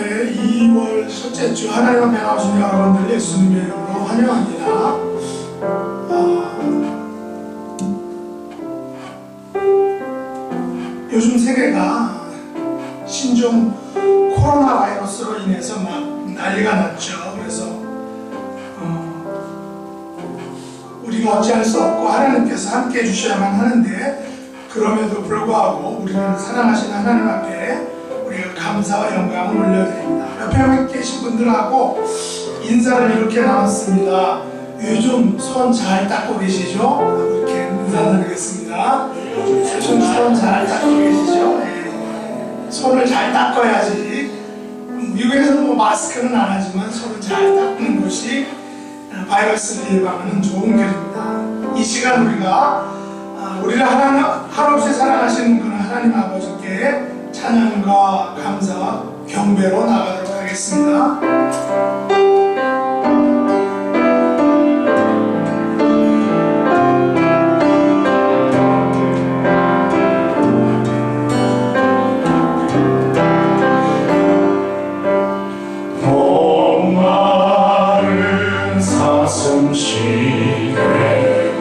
네, 2월 첫째 주 하나님 앞에 나오신 여러분들 예수님의 이름으로 환영합니다. 요즘 세계가 신종 코로나 바이러스로 인해서 막 난리가 났죠. 그래서 우리가 어찌할 수 없고 하나님께서 함께 해주셔야만 하는데, 그럼에도 불구하고 우리는 사랑하시는 하나님 앞에 우리가 감사와 영광을 올려드립니다. 옆에 계신 분들하고 인사를 이렇게 나눴습니다. 요즘 손 잘 닦고 계시죠? 이렇게 인사 나누겠습니다. 요즘 손 잘 닦고 계시죠? 네. 손을 잘 닦아야지. 미국에서는 뭐 마스크는 안 하지만 손을 잘 닦는 것이 바이러스를 예방하는 좋은 길입니다. 이 시간 우리를 한없이 사랑하시는 그런 하나님 아버지께 찬양과 감사와 경배로 나가도록 하겠습니다. 목마른 사슴시에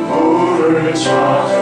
물을 찾아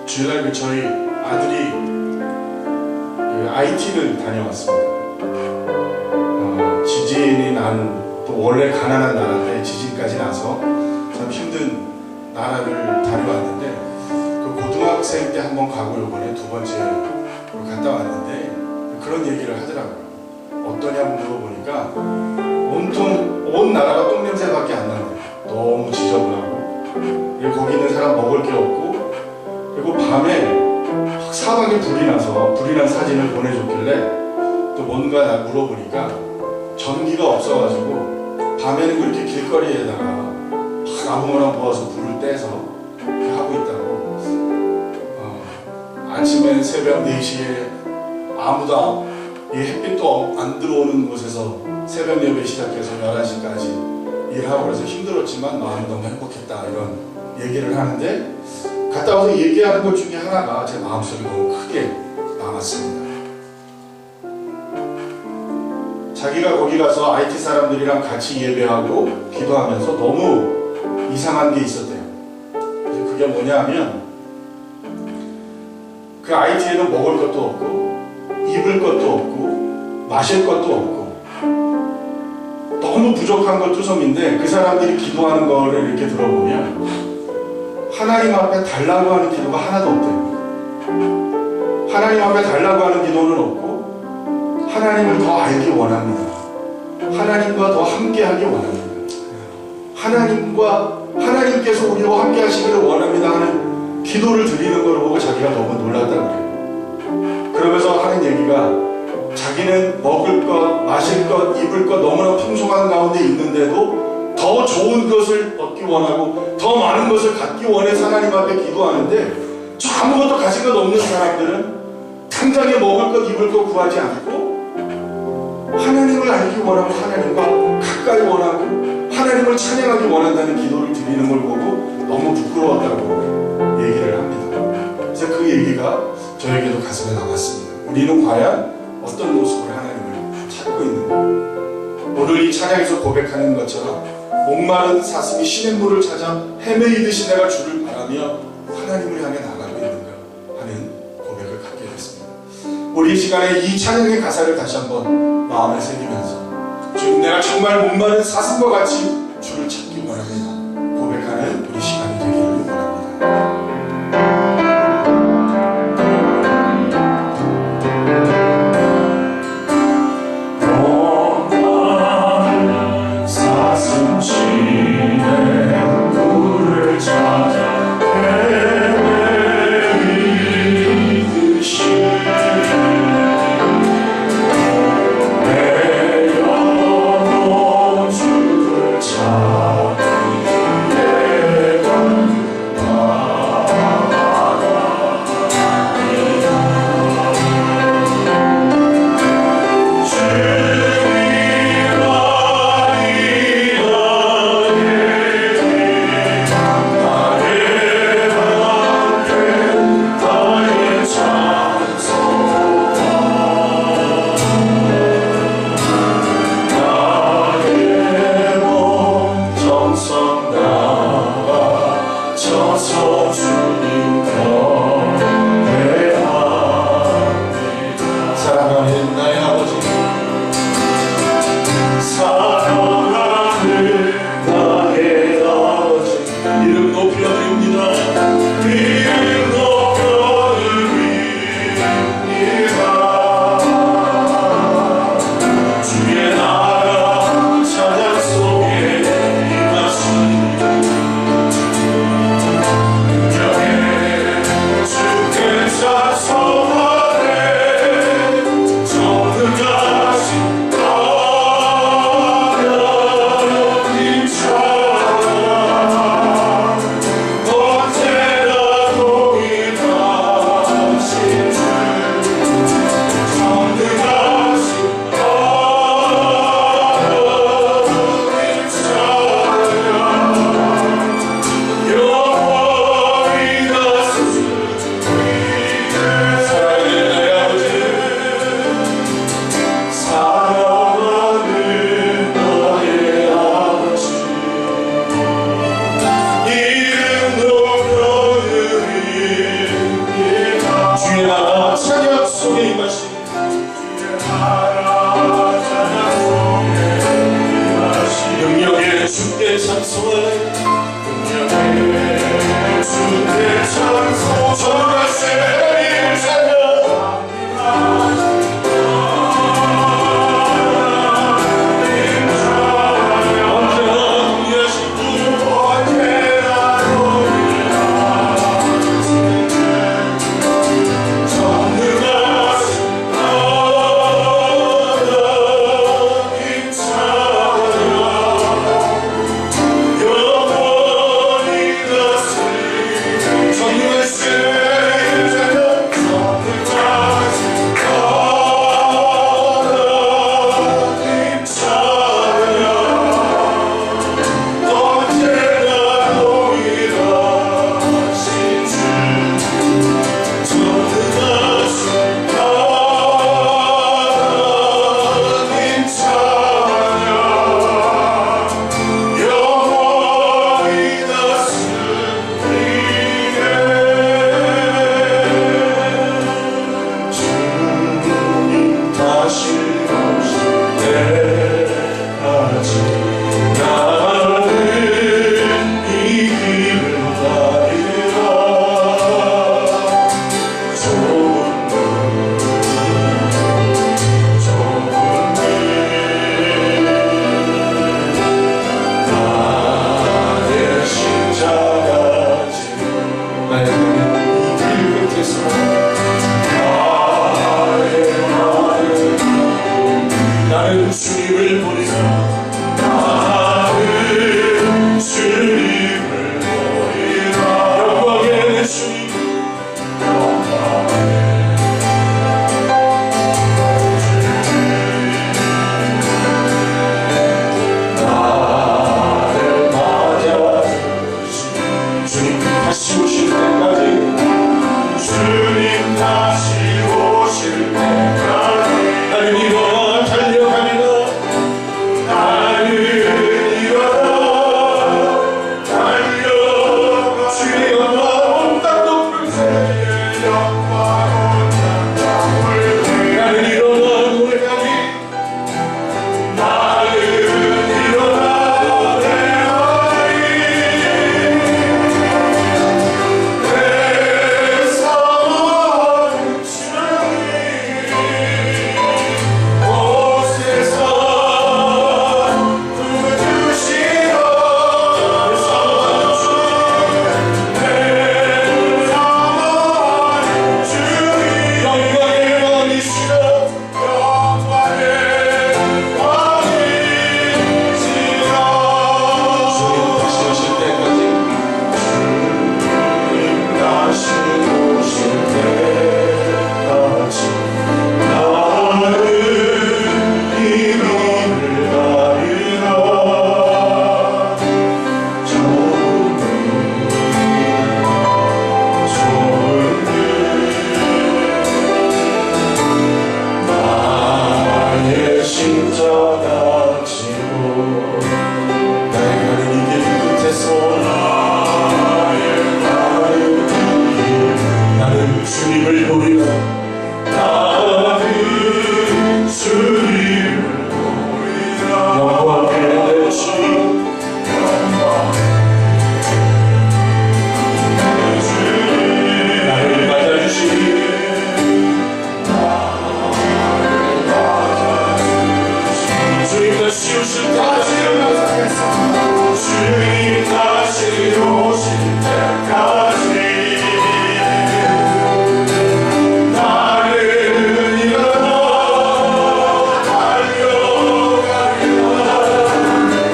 주일날 저희 아들이 IT를 다녀왔습니다. 지진이 난 또 원래 가난한 나라인데 지진까지 나서 참 힘든 나라를 다녀왔는데, 그 고등학생 때 한번 가고 요번에 두 번째 갔다 왔는데 그런 얘기를 하더라고요. 어떠냐고 물어보니까 온 나라가 똥냄새밖에 안 난대요. 너무 지저분하고, 거기 있는 사람 먹을 게 없고, 그리고 밤에 사방에 불이 난 사진을 보내줬길래 또 뭔가 나 물어보니까 전기가 없어가지고 밤에는 그렇게 길거리에다가 아무거나 모아서 불을 떼서 이렇게 하고 있다고. 아침에 새벽 4시에 아무도 햇빛도 안 들어오는 곳에서 새벽 예배 시작해서 11시까지 일하고 그래서 힘들었지만 마음이 너무 행복했다, 이런 얘기를 하는데, 갔다 와서 얘기하는 것 중에 하나가 제 마음속에 너무 크게 남았습니다. 자기가 거기 가서 IT 사람들이랑 같이 예배하고 기도하면서 너무 이상한 게 있었대요. 그게 뭐냐 하면, 그 IT에는 먹을 것도 없고 입을 것도 없고 마실 것도 없고 너무 부족한 것 투성인데, 그 사람들이 기도하는 거를 이렇게 들어보면 하나님 앞에 달라고 하는 기도가 하나도 없대요. 하나님 앞에 달라고 하는 기도는 없고, 하나님을 더 알기 원합니다. 하나님과 더 함께하기 원합니다. 하나님께서 우리와 함께 하시기를 원합니다 하는 기도를 드리는 걸 보고 자기가 너무 놀랐다고 그래요. 그러면서 하는 얘기가 자기는 먹을 것, 마실 것, 입을 것 너무나 풍성한 가운데 있는데도 더 좋은 것을 얻기 원하고 더 많은 것을 갖기 원해서 하나님 앞에 기도하는데 저 아무것도 가진 것 없는 사람들은 당장에 먹을 것, 입을 것 구하지 않고 하나님을 알기 원하고 하나님과 가까이 원하고 하나님을 찬양하기 원한다는 기도를 드리는 걸 보고 너무 부끄러웠다고 얘기를 합니다. 그래서 그 얘기가 저에게도 가슴에 남았습니다. 우리는 과연 어떤 모습으로 하나님을 찾고 있는가? 오늘 이 찬양에서 고백하는 것처럼 목마른 사슴이 시냇물을 찾아 헤매이듯이 내가 주를 바라며 하나님을 향해 나가고 있는가 하는 고백을 갖게 됐습니다. 우리 이 시간에 이 찬양의 가사를 다시 한번 마음에 새기면서 주님, 내가 정말 목마른 사슴과 같이 주를 찾기 원합니다 고백하는 우리 시간이 되기를 원합니다. 내려놓은 주를 찾기 위해 주님을 보리라. 나는 주님을 보리라. 영광의 주님, 나를 맞아 주님 다시 오실 때까지, 주님 다시 오실 때까지 나는 일어나 달려갑니다. 나는 일어나 달려가 주의 영광 온 땅도 풀세 영광 온 땅도 풀세 나는 일어나 노래하니 나는 일어나 노래하니 내 사랑하는 주님 곳에서 부르시라. 내 사랑하는 주님, 내 사랑하는 주님, 영광의 왕이시라. 영광의 왕이시라. 주님 다시 오실 때까지, 주님 다시 오실 때까지 나는 이름을 가리라. 좋은 나의 십자가 지고 나의 가는 이 길 끝에서 나의 가는 길 나는 주님을 보리라. 나는 주님을 보리라. 영광의 주님, 영광의 주님, 나를 맞아주시니 주님 다시 오실 때까지, 주님 다시 오실 때까지 나는 일어나 달려가리라.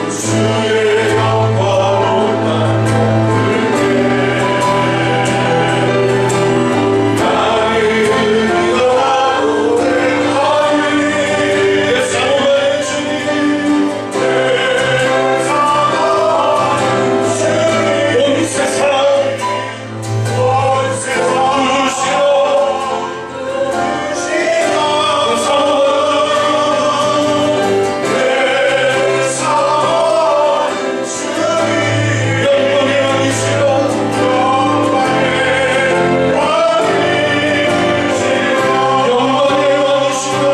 주의 영광 온 땅 풀게 나는 일어나 노래하니 내 사랑하는 주님, 내 사랑하는 주님, 온 세상 부르시라. 내 사랑하는 주님, 영광의 왕이시라. 영광의 왕이시라.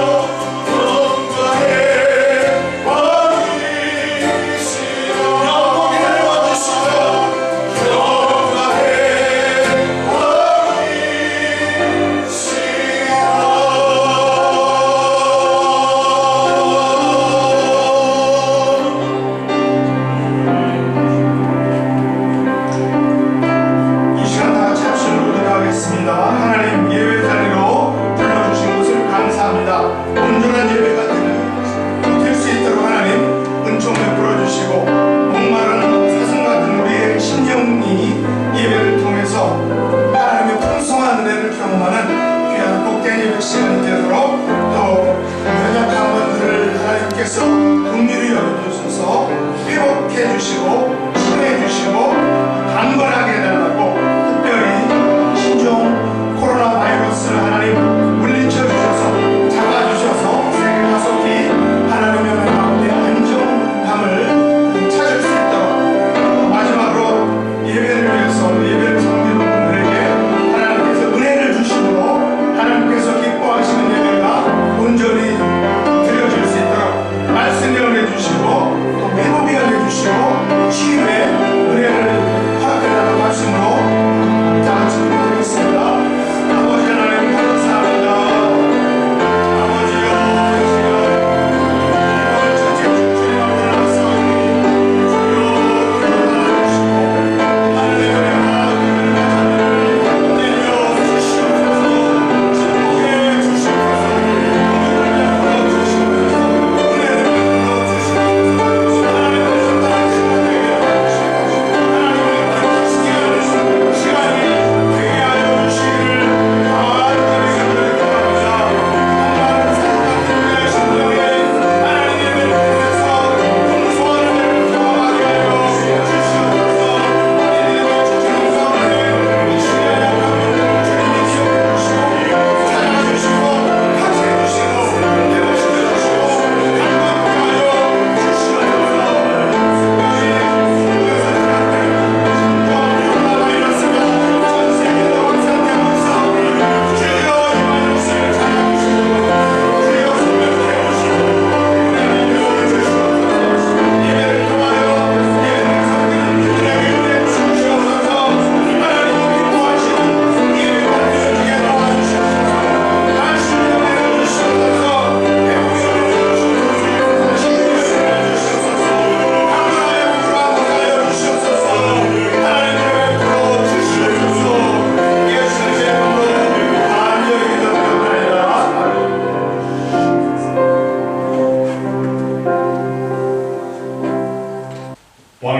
영광의 왕이시라. 영광의 왕이시라. 이 시간 다 같이 합심으로 기도하겠습니다. 하나님, 예배 자리로 불러주신 것을 감사합니다. 온전한 예배가 될 수 있도록 하나님 은총 베풀어 주시고, 목마른 사슴 같은 우리의 심령이 예배를 통해서 하나님의 풍성한 은혜를 경험하는 귀한 복된 예배 시간이 되도록, 또 연약한 분들을 하나님께서 긍휼히 여겨주셔서 회복해 주시고 치료해 주시고 강건하게 해달라고, 특별히 신종 코로나 바이러스를 하나님 물리쳐 주셔서 잡아주셔서 세계 가속히 하나님의 은혜 가운데 안정감을 찾을 수 있도록, 마지막으로 예배를 위해서 예배를 섬기는 분들에게 하나님께서 은혜를 주심으로 하나님께서 기뻐하시는 예배가 온전히 드려질 수 있도록 말씀의 은혜 주시고, 또 회복의 은혜 주시고 치유의 은혜를 허락해달라고 하시고,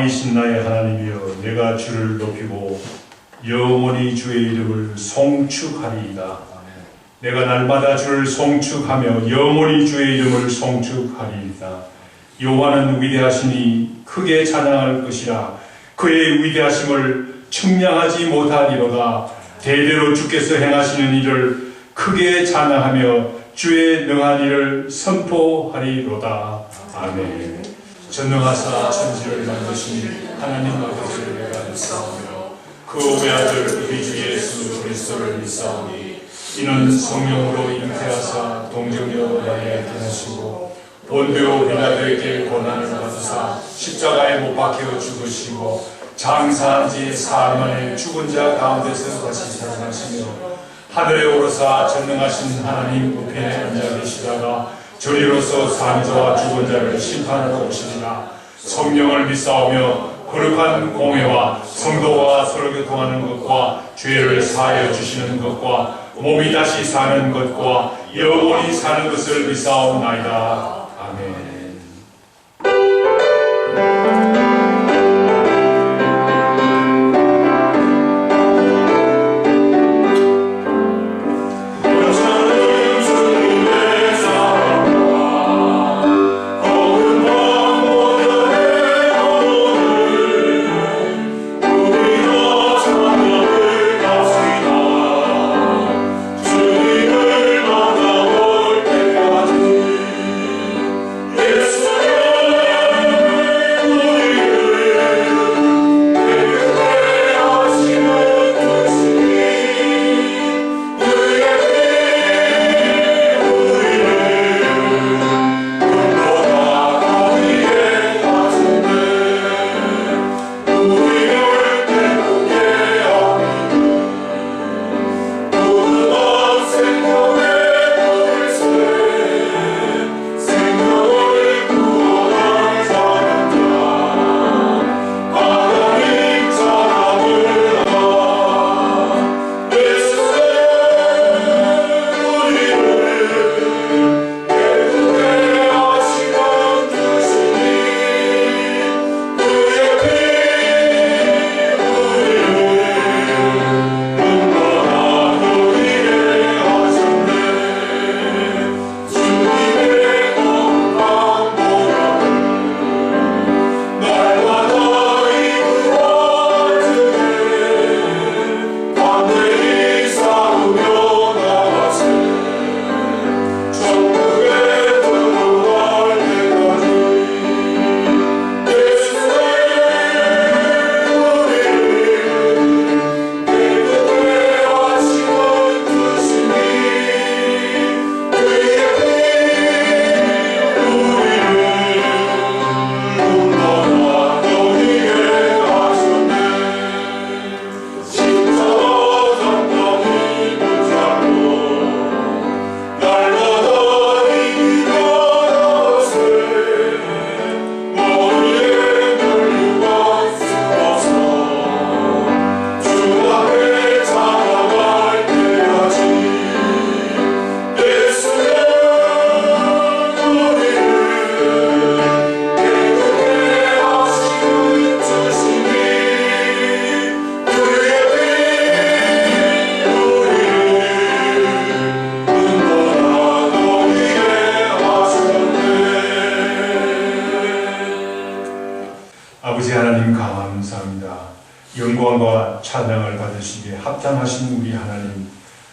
왕이신 나의 하나님이여 내가 주를 높이고 영원히 주의 이름을 송축하리이다. 내가 날마다 주를 송축하며 영원히 주의 이름을 송축하리이다. 여호와는 위대하시니 크게 찬양할 것이라. 그의 위대하심을 측량하지 못하리로다. 대대로 주께서 행하시는 일을 크게 찬양하며 주의 능한 일을 선포하리로다. 아멘. 전능하사 천지를 만드신 하나님 아버지를 내가 믿사오며 그 외아들 우리 주 예수 그리스도를 믿사오니 이는 성령으로 잉태하사 동정녀 마리아에게 나시고 본디오 빌라도에게 고난을 받으사 십자가에 못 박혀 죽으시고 장사한 지 사흘 만에 죽은 자 가운데서 다시 살아나시며 하늘에 오르사 전능하신 하나님 우편에 앉아 계시다가 저리로서 사는 자와 죽은 자를 심판하러 오시리라. 성령을 믿사오며 거룩한 공회와 성도와 서로 교통하는 것과 죄를 사하여 주시는 것과 몸이 다시 사는 것과 영원히 사는 것을 믿사옵나이다. 아멘. 아버지 하나님 감사합니다. 영광과 찬양을 받으시기에 합당하신 우리 하나님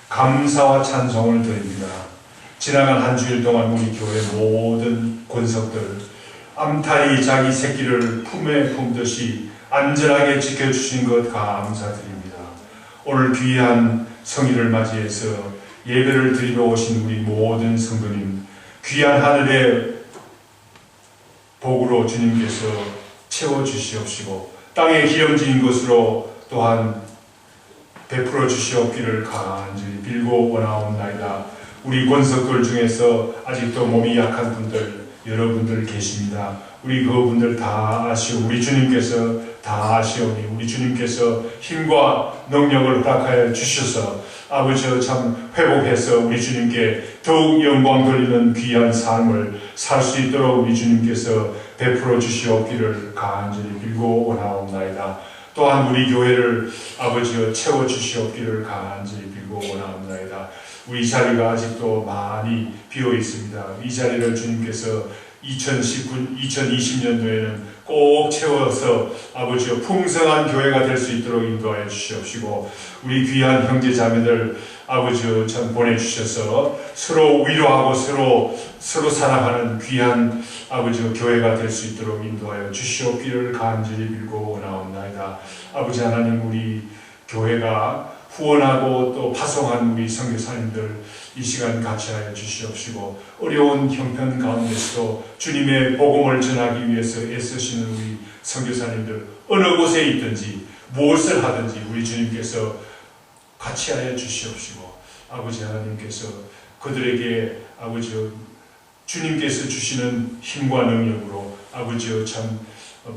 감사와 찬송을 드립니다. 지나간 한 주일 동안 우리 교회 모든 권석들 암탉이 자기 새끼를 품에 품듯이 안전하게 지켜주신 것 감사드립니다. 오늘 귀한 성일을 맞이해서 예배를 드리러 오신 우리 모든 성도님 귀한 하늘의 복으로 주님께서 채워주시옵시고 땅에 기름진 것으로 또한 베풀어 주시옵기를 간절히 빌고 원하옵나이다. 우리 권석들 중에서 아직도 몸이 약한 분들 여러분들 계십니다. 우리 그분들 다 아시고 우리 주님께서 다 아시오니 우리 주님께서 힘과 능력을 허락하여 주셔서 아버지 참 회복해서 우리 주님께 더욱 영광 돌리는 귀한 삶을 살 수 있도록 우리 주님께서 베풀어 주시옵기를 간절히 빌고 원하옵나이다. 또한 우리 교회를 아버지여 채워 주시옵기를 간절히 빌고 원하옵나이다. 우리 자리가 아직도 많이 비어 있습니다. 이 자리를 주님께서 2020년도에는 꼭 채워서 아버지여 풍성한 교회가 될 수 있도록 인도하여 주시옵시고 우리 귀한 형제 자매들 아버지여 참 보내주셔서 서로 위로하고 서로 사랑하는 귀한 아버지여 교회가 될 수 있도록 인도하여 주시옵기를 간절히 빌고 원하옵나이다. 아버지 하나님 우리 교회가 후원하고 또 파송한 우리 선교사님들 이 시간 같이 하여 주시옵시고 어려운 형편 가운데서도 주님의 복음을 전하기 위해서 애쓰시는 우리 선교사님들 어느 곳에 있든지 무엇을 하든지 우리 주님께서 같이 하여 주시옵시고 아버지 하나님께서 그들에게 아버지 주님께서 주시는 힘과 능력으로 아버지여 참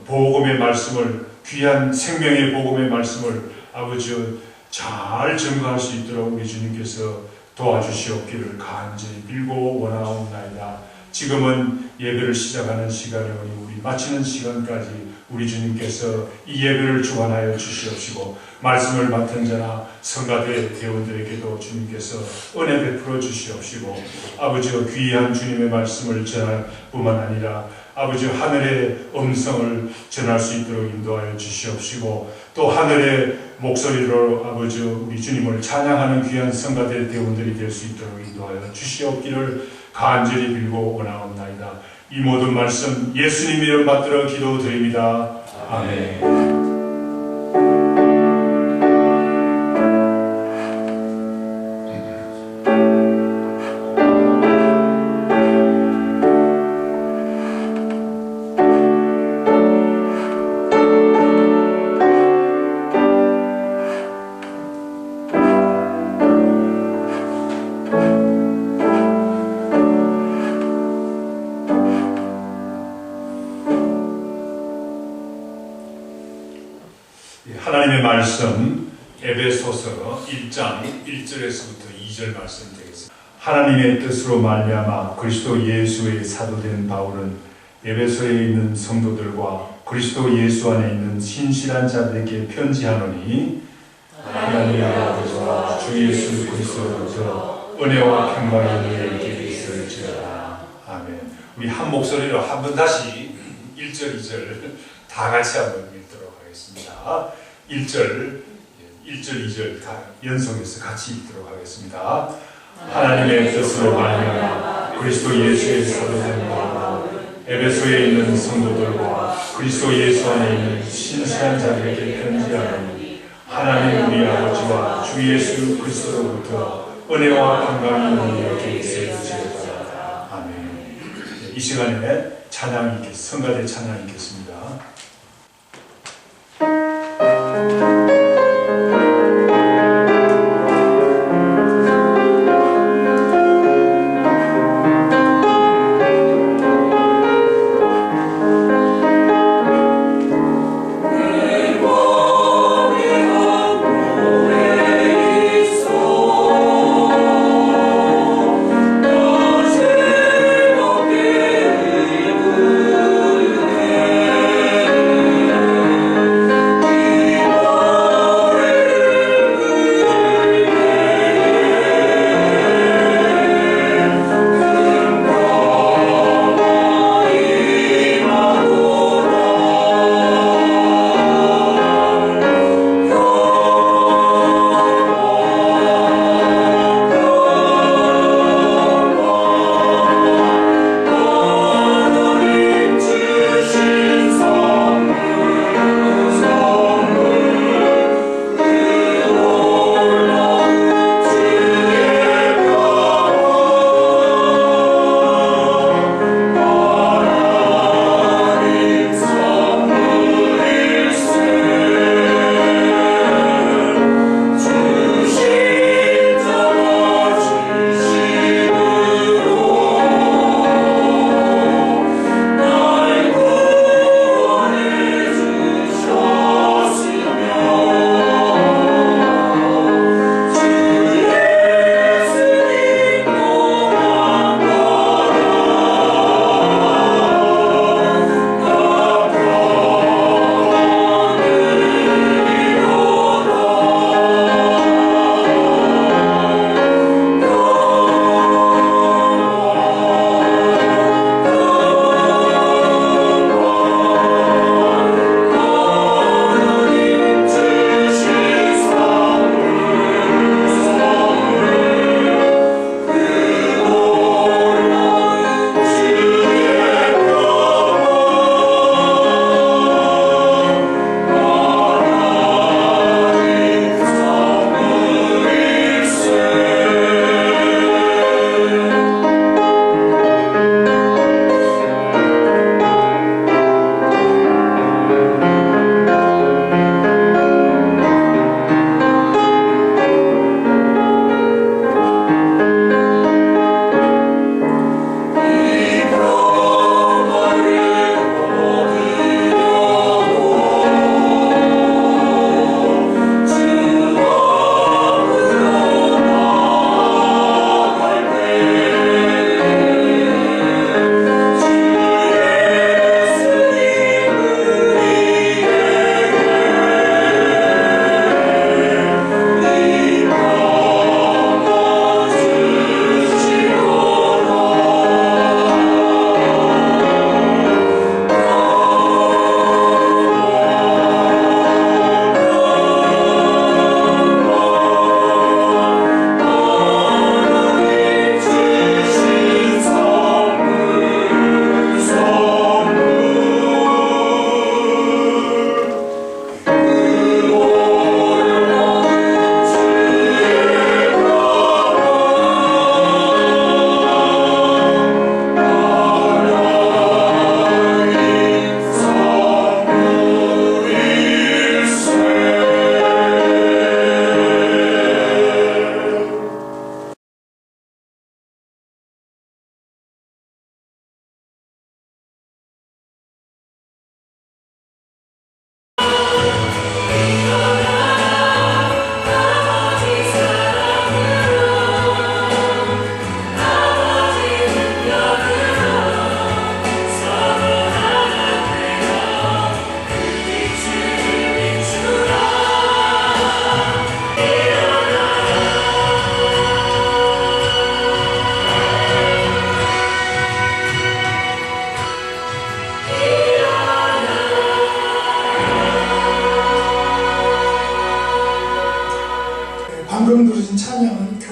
복음의 말씀을 귀한 생명의 복음의 말씀을 아버지여 잘 증거할 수 있도록 우리 주님께서 도와주시옵기를 간절히 빌고 원하옵나이다. 지금은 예배를 시작하는 시간이오니 우리 마치는 시간까지 우리 주님께서 이 예배를 주관하여 주시옵시고 말씀을 맡은 자나 성가대 대원들에게도 주님께서 은혜 베풀어 주시옵시고 아버지와 귀한 주님의 말씀을 전할 뿐만 아니라 아버지 하늘의 음성을 전할 수 있도록 인도하여 주시옵시고 또 하늘의 목소리로 아버지 우리 주님을 찬양하는 귀한 성가대 대원들이 될 수 있도록 인도하여 주시옵기를 간절히 빌고 원하옵나이다. 이 모든 말씀 예수님 이름 받들어 기도드립니다. 아멘. 하나님의 말씀 에베소서 1장 1절에서부터 2절 말씀 되겠습니다. 하나님의 뜻으로 말미암아 그리스도 예수의 사도된 바울은 에베소에 있는 성도들과 그리스도 예수 안에 있는 신실한 자들에게 편지하노니 하나님의 아버지와 주 예수 그리스도로부터 은혜와 평강이 너희에게 있을지어다. 아멘. 우리 한 목소리로 한 번 다시 1절 2절 다 같이 한번 읽도록 하겠습니다. 1절 2절 다 연속해서 같이 읽도록 하겠습니다. 하나님의 뜻으로 말미암아 그리스도 예수의 사도된 바울은 에베소에 있는 성도들과 그리스도 예수 안에 있는 신실한 자들에게 편지하노니 하나님 우리 아버지와 주 예수 그리스도로부터 은혜와 평강이 너희에게 있을지어다. 아멘. 이 시간에 찬양이 성가대 찬양이 있겠습니다. 내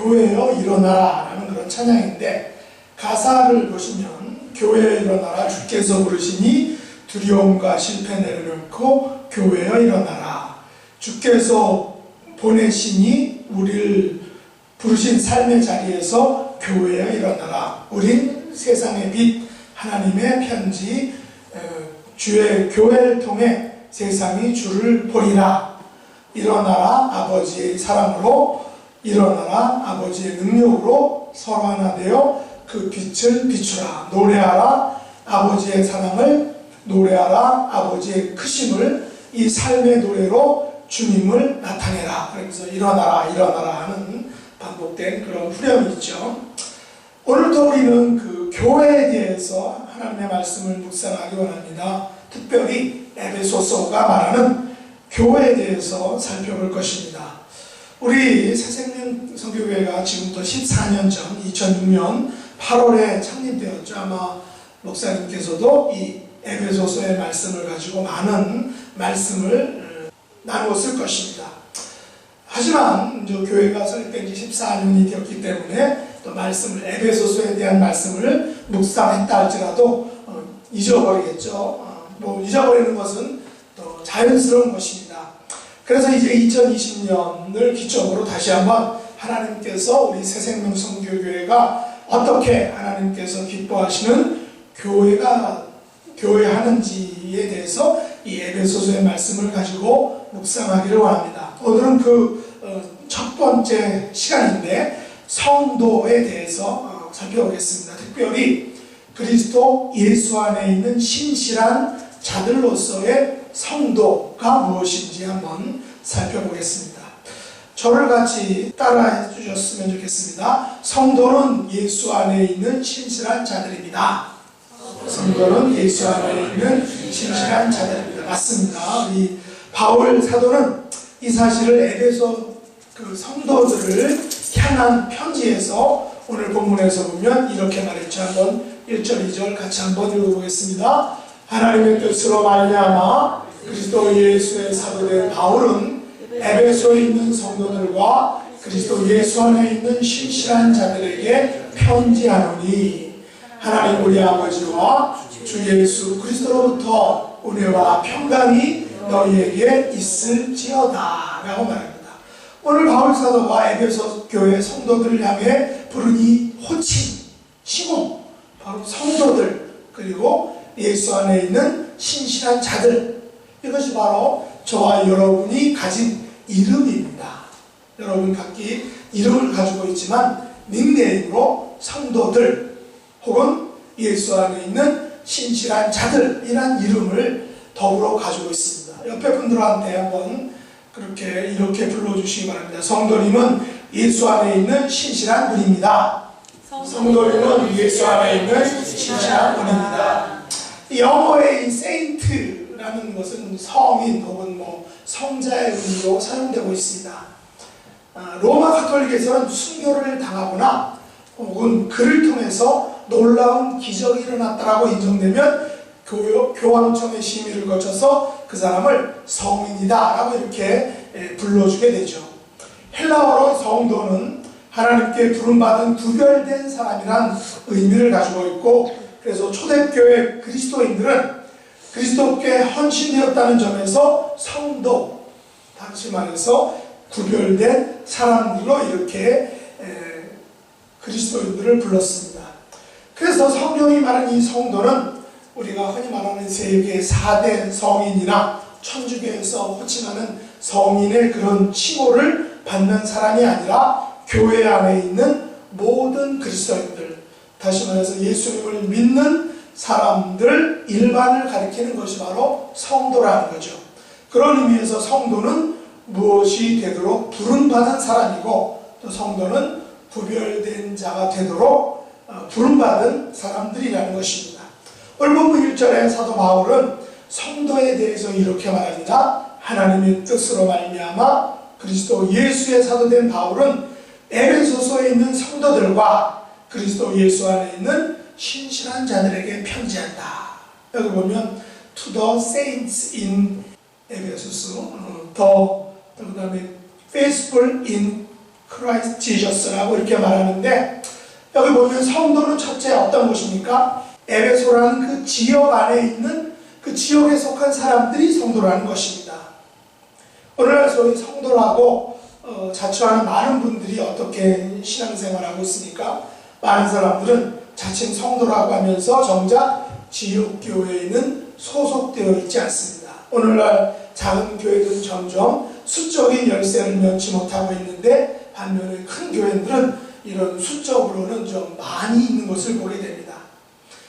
교회여 일어나라 라는 그런 찬양인데, 가사를 보시면 교회여 일어나라 주께서 부르시니 두려움과 실패 내려놓고 교회여 일어나라. 주께서 보내시니 우리를 부르신 삶의 자리에서 교회여 일어나라. 우린 세상의 빛, 하나님의 편지, 주의 교회를 통해 세상이 주를 보리라. 일어나라 아버지의 사랑으로, 일어나라 아버지의 능력으로 서로 하나 되어 그 빛을 비추라. 노래하라 아버지의 사랑을, 노래하라 아버지의 크심을, 이 삶의 노래로 주님을 나타내라. 그래서 일어나라 일어나라 하는 반복된 그런 후렴이 있죠. 오늘도 우리는 그 교회에 대해서 하나님의 말씀을 묵상하기 원합니다. 특별히 에베소서가 말하는 교회에 대해서 살펴볼 것입니다. 우리 새생명 선교회가 지금부터 14년 전 2006년 8월에 창립되었죠. 아마 목사님께서도 이 에베소서의 말씀을 가지고 많은 말씀을 나누었을 것입니다. 하지만 이제 교회가 설립된 지 14년이 되었기 때문에 또 말씀을, 에베소서에 대한 말씀을 묵상했다 할지라도 잊어버리겠죠. 잊어버리는 것은 또 자연스러운 것입니다. 그래서 이제 2020년을 기점으로 다시 한번 하나님께서 우리 새생명 선교교회가 어떻게 하나님께서 기뻐하시는 교회 하는지에 대해서 이 에베소서의 말씀을 가지고 묵상하기를 원합니다. 오늘은 그 첫 번째 시간인데 성도에 대해서 살펴보겠습니다. 특별히 그리스도 예수 안에 있는 신실한 자들로서의 성도가 무엇인지 한번 살펴보겠습니다. 저를 같이 따라해 주셨으면 좋겠습니다. 성도는 예수 안에 있는 신실한 자들입니다. 성도는 예수 안에 있는 신실한 자들입니다. 맞습니다. 우리 바울 사도는 이 사실을 에베소 그 성도들을 향한 편지에서 오늘 본문에서 보면 이렇게 말했죠. 한번 1절 2절 같이 한번 읽어보겠습니다. 하나님의 뜻으로 말미암아 그리스도 예수의 사도된 바울은 에베소에 있는 성도들과 그리스도 예수 안에 있는 신실한 자들에게 편지하노니, 하나님 우리 아버지와 주 예수 그리스도로부터 은혜와 평강이 너희에게 있을지어다 라고 말합니다. 오늘 바울 사도가 에베소 교회 성도들을 향해 부른 이 호칭, 칭호, 바로 성도들, 그리고 예수 안에 있는 신실한 자들, 이것이 바로 저와 여러분이 가진 이름입니다. 여러분 각기 이름을 가지고 있지만 닉네임으로 성도들 혹은 예수 안에 있는 신실한 자들이란 이름을 더불어 가지고 있습니다. 옆에 분들한테 한번 이렇게 불러주시기 바랍니다. 성도님은 예수 안에 있는 신실한 분입니다. 성도님은 예수 안에 있는 신실한 분입니다. 영어의 이 saint라는 것은 성인 혹은 성자의 의미로 사용되고 있습니다. 로마 가톨릭에서는 순교를 당하거나 혹은 그를 통해서 놀라운 기적이 일어났다라고 인정되면 교황청의 심의를 거쳐서 그 사람을 성인이다 라고 이렇게 불러주게 되죠. 헬라어로 성도는 하나님께 부름받은 구별된 사람이란 의미를 가지고 있고, 그래서 초대교회 그리스도인들은 그리스도께 헌신되었다는 점에서 성도, 다시 말해서 구별된 사람들로 이렇게 그리스도인들을 불렀습니다. 그래서 성경이 말하는 이 성도는 우리가 흔히 말하는 세계 4대 성인이나 천주교에서 호칭하는 성인의 그런 칭호를 받는 사람이 아니라 교회 안에 있는 모든 그리스도인들, 다시 말해서 예수님을 믿는 사람들 일반을 가리키는 것이 바로 성도라는 거죠. 그런 의미에서 성도는 무엇이 되도록 부름받은 사람이고, 또 성도는 구별된 자가 되도록 부름받은 사람들이라는 것입니다. 오늘 본문 1절에 사도 바울은 성도에 대해서 이렇게 말합니다. 하나님의 뜻으로 말미암아 그리스도 예수의 사도된 바울은 에베소서에 있는 성도들과 그리스도 예수 안에 있는 신실한 자들에게 편지한다. 여기 보면 to the saints in 에베소서, 그 다음에 faithful in 크라이스트 지저스라고 이렇게 말하는데, 여기 보면 성도는 첫째 어떤 곳입니까? 에베소라는 그 지역 안에 있는 그 지역에 속한 사람들이 성도라는 것입니다. 오늘날 소위 성도라고 자처하는 많은 분들이 어떻게 신앙생활하고 있으니까 많은 사람들은 자칭 성도라고 하면서 정작 지역교회에는 소속되어 있지 않습니다. 오늘날 작은 교회들은 점점 수적인 열쇠를 면치 못하고 있는데, 반면에 큰 교회들은 이런 수적으로는 좀 많이 있는 것을 보게 됩니다.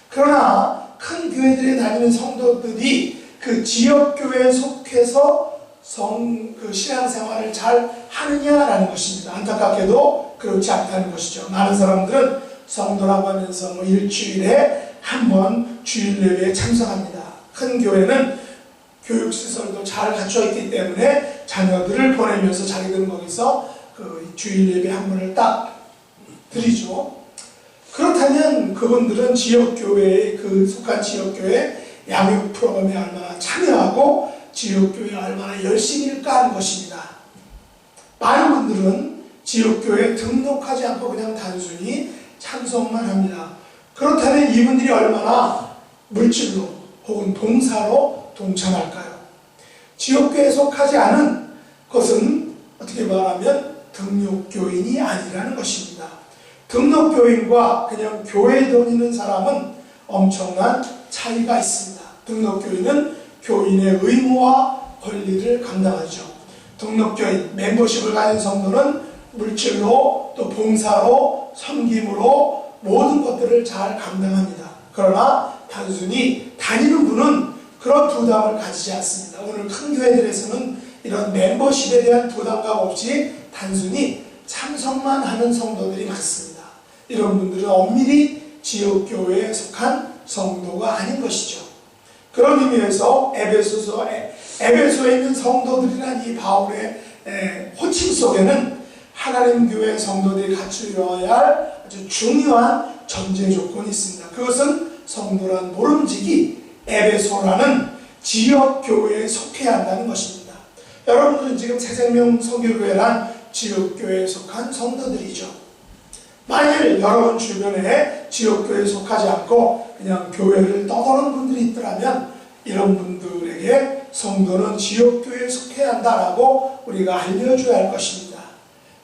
그러나 큰 교회들에 다니는 성도들이 그 지역교회에 속해서 그 신앙생활을 잘 하느냐라는 것입니다. 안타깝게도 그렇지 않다는 것이죠. 많은 사람들은 성도라고 하면서 일주일에 한 번 주일 예배에 참석합니다. 큰 교회는 교육시설도 잘 갖춰 있기 때문에 자녀들을 보내면서 자기들은 거기서 그 주일 예배 한 번을 딱 드리죠. 그렇다면 그분들은 지역교회에 속한 지역교회 양육 프로그램에 얼마나 참여하고 지역교회에 얼마나 열심일까 하는 것입니다. 많은 분들은 지역교회에 등록하지 않고 그냥 단순히 참석만 합니다. 그렇다면 이분들이 얼마나 물질로 혹은 봉사로 동참할까요? 지역교회에 속하지 않은 것은 어떻게 말하면 등록교인이 아니라는 것입니다. 등록교인과 그냥 교회에 다니는 사람은 엄청난 차이가 있습니다. 등록교인은 교인의 의무와 권리를 감당하죠. 등록교인, 멤버십을 가진 성도는 물질로 또 봉사로 섬김으로 모든 것들을 잘 감당합니다. 그러나 단순히 다니는 분은 그런 부담을 가지지 않습니다. 오늘 큰 교회들에서는 이런 멤버십에 대한 부담감 없이 단순히 참석만 하는 성도들이 많습니다. 이런 분들은 엄밀히 지역교회에 속한 성도가 아닌 것이죠. 그런 의미에서 에베소에 있는 성도들이란 이 바울의 호칭 속에는 하나님 교회 성도들이 갖추어야 할 아주 중요한 전제 조건이 있습니다. 그것은 성도란 모름지기 에베소라는 지역교회에 속해야 한다는 것입니다. 여러분들은 지금 새생명 선교교회란 지역교회에 속한 성도들이죠. 만일 여러분 주변에 지역교회에 속하지 않고 그냥 교회를 떠도는 분들이 있더라면 이런 분들에게 성도는 지역교회에 속해야 한다라고 우리가 알려줘야 할 것입니다.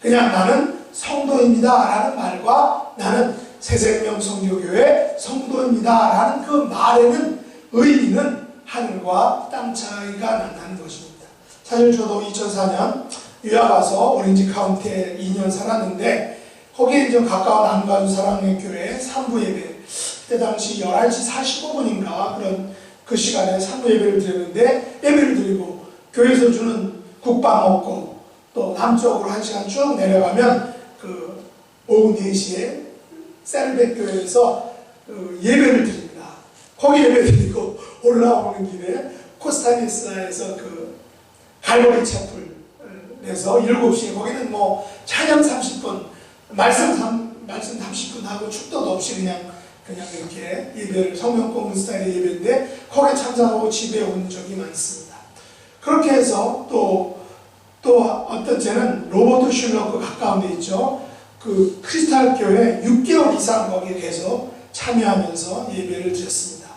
그냥 나는 성도입니다 라는 말과 나는 새생명 선교교회 성도입니다 라는 그 말에는 의미는 하늘과 땅 차이가 난다는 것입니다. 사실 저도 2004년 유학 와서 오렌지 카운티에 2년 살았는데 거기에 이제 가까운 안가주 사랑의 교회 3부 예배, 그때 당시 11시 45분인가 그런 그 시간에 3부 예배를 드렸는데, 예배를 드리고 교회에서 주는 국밥 먹고 또 남쪽으로 1시간 쭉 내려가면 그 오후 4시에 셀백 교회에서 예배를 드립니다. 거기 예배 드리고 올라오는 길에 코스타니스에서 그 갈보리 채플에서 7시에 거기는 뭐 찬양 30분 말씀 30분 하고 축도도 없이 그냥 이렇게 예배를 성경 공부 스타일의 예배인데 거기에 참석하고 집에 온 적이 많습니다. 그렇게 해서 또 어떤 때는 로버트 슐러그 가까운 데 있죠. 그 크리스탈 교회 6개월 이상 거기에 계속 참여하면서 예배를 드렸습니다.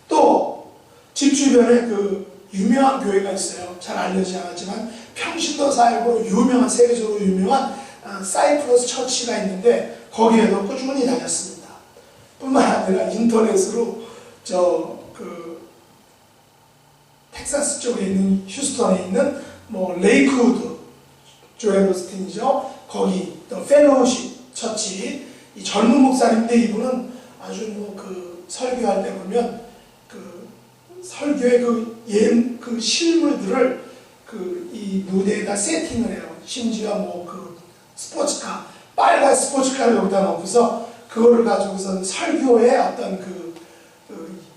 또 집 주변에 그 유명한 교회가 있어요. 잘 알려지지 않았지만 평신도 사역으로 유명한, 세계적으로 유명한 사이프러스 처치가 있는데 거기에도 꾸준히 다녔습니다. 뿐만 아니라 인터넷으로 텍사스 쪽에 있는 휴스턴에 있는 뭐 레이크우드 조엘 오스틴이죠. 거기 또 펠로우십 처치, 이 젊은 목사님인데 이분은 아주 뭐 그 설교할 때 보면 그 설교의 그 실물들을 이 무대에다 세팅을 해요. 심지어 뭐 그 스포츠카, 빨간 스포츠카를 여기다 놓고서 그거를 가지고선 설교의 어떤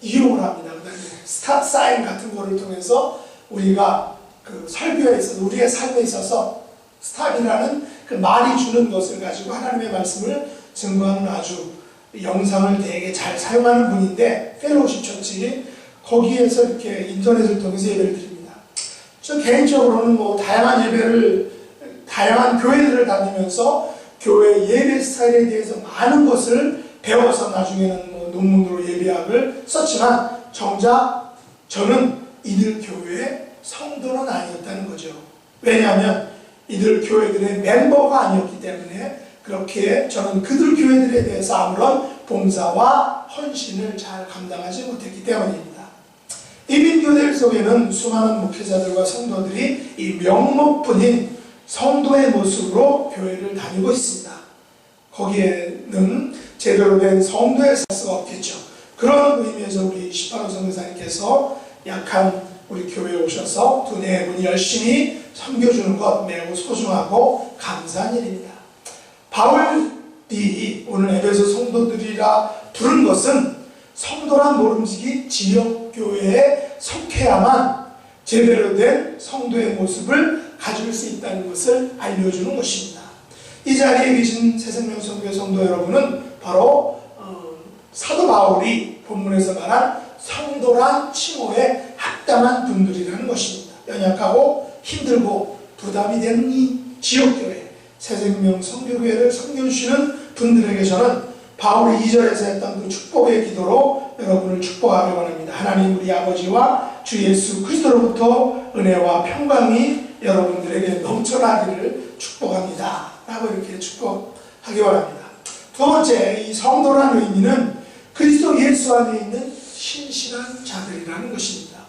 이용을 합니다. 그다음에 스탑 사인 같은 거를 통해서 우리가 그 설교에 있어서 우리의 삶에 있어서 스탑이라는 그 말이 주는 것을 가지고 하나님의 말씀을 증거하는 아주 영상을 되게 잘 사용하는 분인데, 펠로우십 처치 거기에서 이렇게 인터넷을 통해서 예배를 드립니다. 저 개인적으로는 뭐 다양한 다양한 교회들을 다니면서 교회 예배 스타일에 대해서 많은 것을 배워서 나중에는 뭐 논문으로 예배학을 썼지만 정작 저는 이들 교회의 성도는 아니었다는 거죠. 왜냐하면 이들 교회들의 멤버가 아니었기 때문에 그렇게 저는 그들 교회들에 대해서 아무런 봉사와 헌신을 잘 감당하지 못했기 때문입니다. 이민교회들 속에는 수많은 목회자들과 성도들이 이 명목뿐인 성도의 모습으로 교회를 다니고 있습니다. 거기에는 제대로 된 성도의 사스가 없겠죠. 그런 의미에서 우리 시파로 선교사님께서 약한 우리 교회에 오셔서 두 네 분이 열심히 섬겨주는 것 매우 소중하고 감사한 일입니다. 바울이 오늘 에베소 성도들이라 부른 것은 성도란 모름지기 지역교회에 속해야만 제대로 된 성도의 모습을 가질 수 있다는 것을 알려주는 것입니다. 이 자리에 계신 새생명 선교회 성도 여러분은 바로 사도 바울이 본문에서 말한 성도란 칭호에 합당한 분들이라는 것입니다. 연약하고 힘들고 부담이 되는 이 지역교회 새생명 선교회를 섬겨주시는 분들에게 저는 바울이 2절에서 했던 그 축복의 기도로 여러분을 축복하려고 합니다. 하나님 우리 아버지와 주 예수 그리스도로부터 은혜와 평강이 여러분들에게 넘쳐나기를 축복합니다 라고 이렇게 축복하기 바랍니다. 두 번째, 이 성도라는 의미는 그리스도 예수 안에 있는 신실한 자들이라는 것입니다.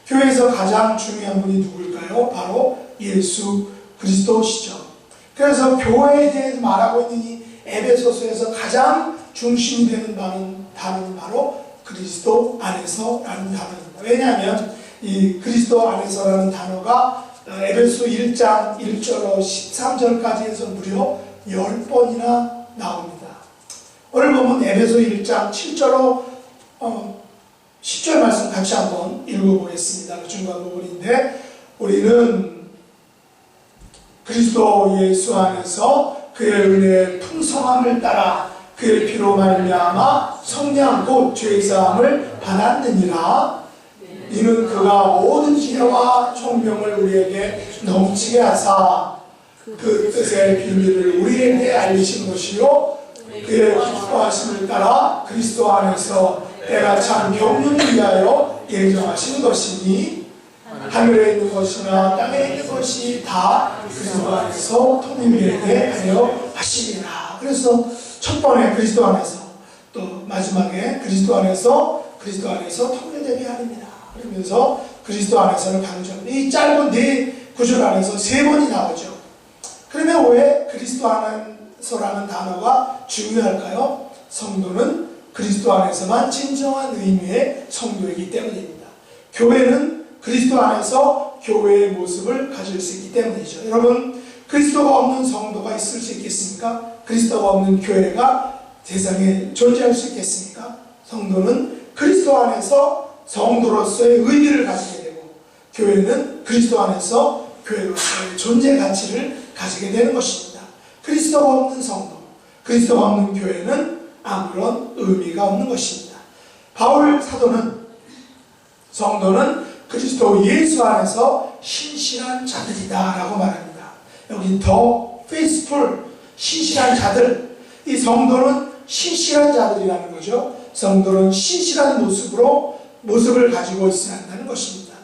교회에서 가장 중요한 분이 누굴까요? 바로 예수 그리스도시죠. 그래서 교회에 대해서 말하고 있는 이 에베소서에서 가장 중심이 되는 단어는 바로 그리스도 안에서라는 단어입니다. 왜냐하면 이 그리스도 안에서라는 단어가 에베소 1장 1절로 13절까지 해서 무려 10번이나 나옵니다. 오늘 보면 에베소 1장 7절로 10절 말씀 같이 한번 읽어보겠습니다. 중간 부분인데 우리는 그리스도 예수 안에서 그의 은혜의 풍성함을 따라 그의 피로 말미암아 성령 곧 죄 사함을 받았느니라. 이는 그가 모든 지혜와 총명을 우리에게 넘치게 하사 그 뜻의 비밀을 우리에게 알리신 것이요 그의 기뻐하심을 따라 그리스도 안에서 때가 참 경륜을 위하여 예정하신 것이니 하늘에 있는 것이나 땅에 있는 것이 다 그리스도 안에서 통일되게 하려 하시리라. 그래서 첫 번에 그리스도 안에서, 또 마지막에 그리스도 안에서 통일되게 하립니다. 그러면서 그리스도 안에서를 강조합니다. 이 짧은 네 구절 안에서 세 번이 나오죠. 그러면 왜 그리스도 안에서라는 단어가 중요할까요? 성도는 그리스도 안에서만 진정한 의미의 성도이기 때문입니다. 교회는 그리스도 안에서 교회의 모습을 가질 수 있기 때문이죠. 여러분, 그리스도가 없는 성도가 있을 수 있겠습니까? 그리스도가 없는 교회가 세상에 존재할 수 있겠습니까? 성도는 그리스도 안에서 성도로서의 의미를 가지게 되고, 교회는 그리스도 안에서 교회로서의 존재 가치를 가지게 되는 것입니다. 그리스도가 없는 성도, 그리스도가 없는 교회는 아무런 의미가 없는 것입니다. 바울 사도는 성도는 그리스도 예수 안에서 신실한 자들이다 라고 말합니다. 여기 더 페이스풀, 신실한 자들, 이 성도는 신실한 자들이라는 거죠. 성도는 신실한 모습을 가지고 있어야 한다는 것입니다.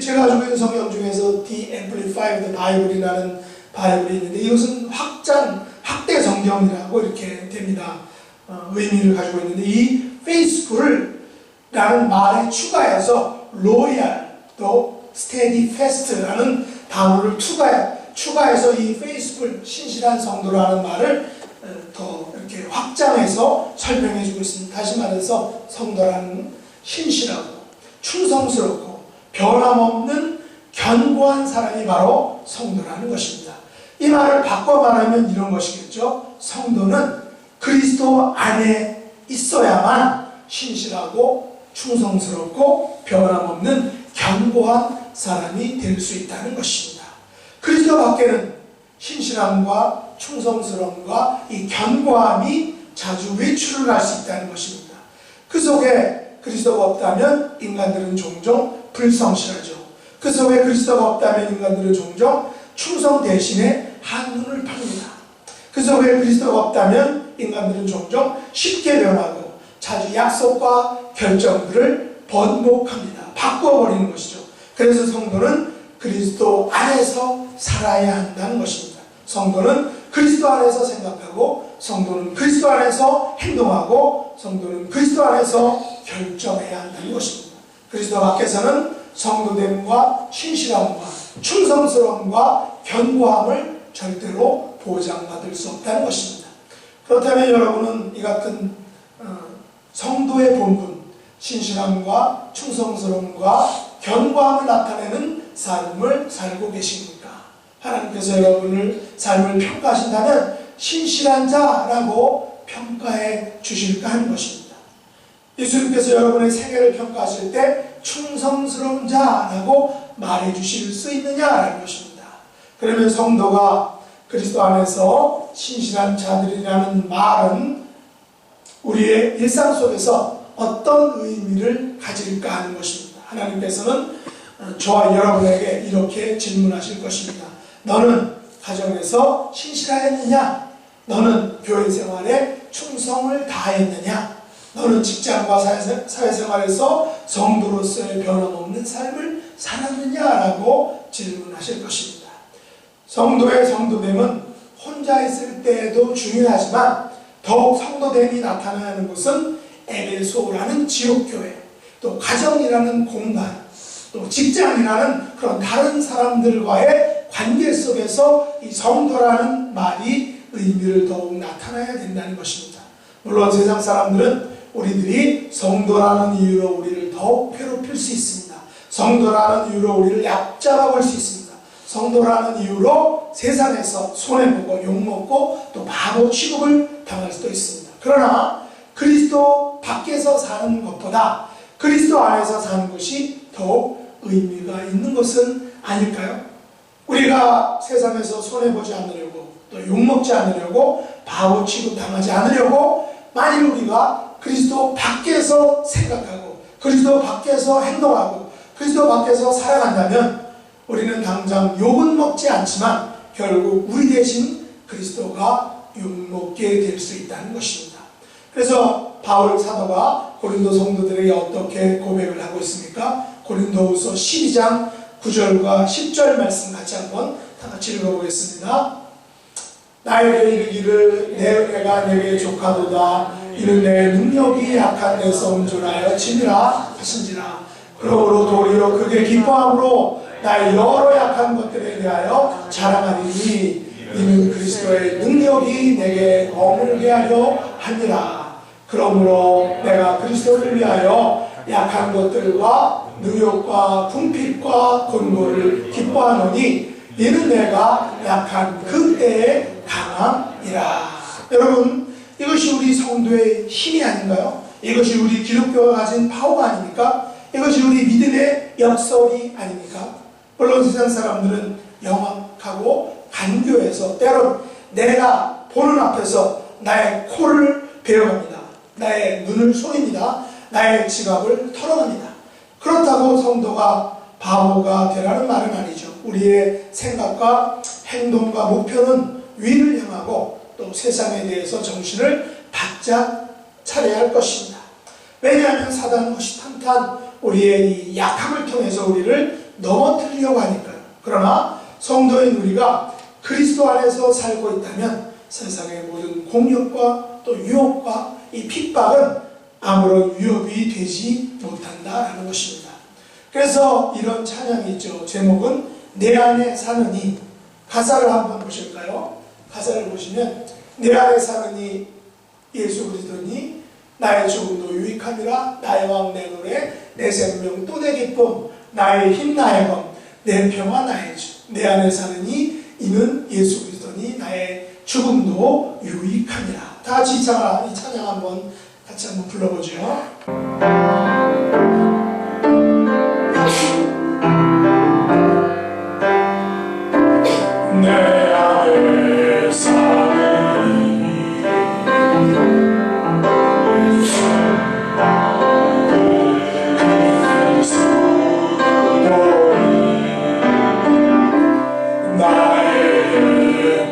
제가 가지고 있는 성경 중에서 The Amplified Bible이라는 바이블이 있는데 이것은 확대 성경이라고 이렇게 됩니다. 의미를 가지고 있는데 이 faithful 라는 말에 추가해서 loyal 또 steadfast라는 단어를 추가해서 이 faithful, 신실한 성도라는 말을 더 이렇게 확장해서 설명해 주고 있습니다. 다시 말해서 성도라는 신실하고 충성스럽고 변함없는 견고한 사람이 바로 성도라는 것입니다. 이 말을 바꿔 말하면 이런 것이겠죠. 성도는 그리스도 안에 있어야만 신실하고 충성스럽고 변함없는 견고한 사람이 될 수 있다는 것입니다. 그리스도 밖에는 신실함과 충성스러움과 이 견고함이 자주 외출을 할 수 있다는 것입니다. 그 속에 그리스도가 없다면 인간들은 종종 불성실하죠. 그 속에 그리스도가 없다면 인간들은 종종 충성 대신에 한눈을 팝니다. 그래서 왜 그리스도가 없다면 인간들은 종종 쉽게 변하고 자주 약속과 결정들을 번복합니다. 바꿔버리는 것이죠. 그래서 성도는 그리스도 안에서 살아야 한다는 것입니다. 성도는 그리스도 안에서 생각하고, 성도는 그리스도 안에서 행동하고, 성도는 그리스도 안에서 결정해야 한다는 것입니다. 그리스도 밖에서는 성도됨과 신실함과 충성스러움과 견고함을 절대로 보장받을 수 없다는 것입니다. 그렇다면 여러분은 이 같은 성도의 본분, 신실함과 충성스러움과 견고함을 나타내는 삶을 살고 계십니까? 하나님께서 여러분을 삶을 평가하신다면 신실한 자라고 평가해 주실까 하는 것입니다. 예수님께서 여러분의 생애를 평가하실 때 충성스러운 자라고 말해 주실 수 있느냐라는 것입니다. 그러면 성도가 그리스도 안에서 신실한 자들이라는 말은 우리의 일상 속에서 어떤 의미를 가질까 하는 것입니다. 하나님께서는 저와 여러분에게 이렇게 질문하실 것입니다. 너는 가정에서 신실하였느냐? 너는 교회 생활에 충성을 다했느냐? 너는 직장과 사회생활에서 성도로서의 변함없는 삶을 살았느냐라고 질문하실 것입니다. 성도의 성도됨은 혼자 있을 때에도 중요하지만 더욱 성도됨이 나타나는 곳은 에베소라는 지옥교회, 또 가정이라는 공간, 또 직장이라는 그런 다른 사람들과의 관계 속에서 이 성도라는 말이 의미를 더욱 나타나야 된다는 것입니다. 물론 세상 사람들은 우리들이 성도라는 이유로 우리를 더욱 괴롭힐 수 있습니다. 성도라는 이유로 우리를 얕잡아 볼 수 있습니다. 성도라는 이유로 세상에서 손해보고 욕먹고 또 바보 취급을 당할 수도 있습니다. 그러나 그리스도 밖에서 사는 것보다 그리스도 안에서 사는 것이 더욱 의미가 있는 것은 아닐까요? 우리가 세상에서 손해보지 않으려고, 또 욕먹지 않으려고, 바보 취급 당하지 않으려고 만일 우리가 그리스도 밖에서 생각하고 그리스도 밖에서 행동하고 그리스도 밖에서 살아간다면 우리는 당장 욕은 먹지 않지만 결국 우리 대신 그리스도가 욕먹게 될 수 있다는 것입니다. 그래서 바울 사도가 고린도 성도들에게 어떻게 고백을 하고 있습니까? 고린도후서 12장 9절과 10절 말씀 같이 한번 다 같이 읽어보겠습니다. 나에게 이르기를 내가 내게 족하도다. 이는 내 능력이 약한 데서 온전하여 치니라 하신지라. 그러므로 도리어 그게 기뻐함으로 나의 여러 약한 것들에 대하여 자랑하리니 이는 그리스도의 능력이 내게 머물게 하려 하니라. 그러므로 내가 그리스도를 위하여 약한 것들과 능욕과 궁핍과 곤고를 기뻐하노니 이는 내가 약한 그때의 강함이라. 여러분, 이것이 우리 성도의 힘이 아닌가요? 이것이 우리 기독교가 가진 파워가 아닙니까? 이것이 우리 믿음의 역설이 아닙니까? 물론 세상 사람들은 영악하고 간교해서 때론 내가 보는 앞에서 나의 코를 베어갑니다. 나의 눈을 속입니다. 나의 지갑을 털어갑니다. 그렇다고 성도가 바보가 되라는 말은 아니죠. 우리의 생각과 행동과 목표는 위를 향하고 또 세상에 대해서 정신을 바짝 차려야 할 것입니다. 왜냐하면 사단은 호시탐탐 우리의 이 약함을 통해서 우리를 넘어뜨리려고 하니까요. 그러나 성도인 우리가 그리스도 안에서 살고 있다면 세상의 모든 공력과 또 유혹과 이 핍박은 아무런 위협이 되지 못한다라는 것입니다. 그래서 이런 찬양이 있죠. 제목은 내 안에 사느니. 가사를 한번 보실까요? 가사를 보시면 내 안에 사느니 예수 그리스도니 나의 죽음도 유익함이라. 나의 왕 내 노래 내 생명 또 내 기쁨 나의 힘 나의 검 내 평화 나의 주. 내 안에 사느니 이는 예수 그리스도니 나의 죽음도 유익함이라. 다 같이 이 찬양 한번 같이 한번 불러보죠. 내 안에 사느니 나의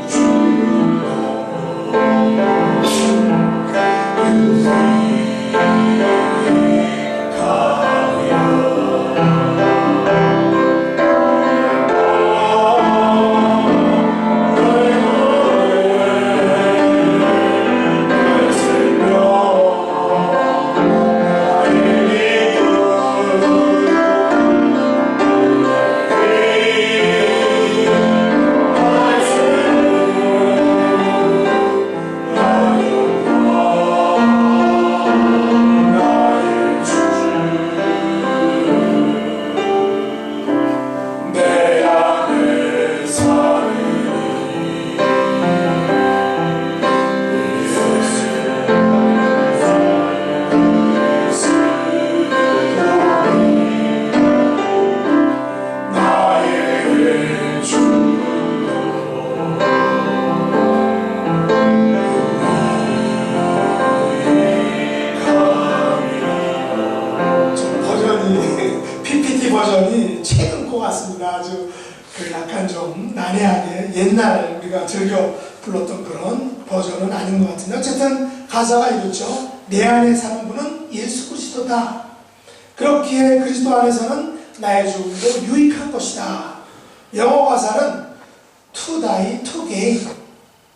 버전이 최근 것 같습니다. 아주 약간 좀 난해하게 옛날 우리가 즐겨 불렀던 그런 버전은 아닌 것 같은데, 어쨌든 가사가 이렇죠. 내 안에 사는 분은 예수 그리스도다. 그렇기에 그리스도 안에서는 나의 죽음도 유익한 것이다. 영어 가사는 to die, to gain.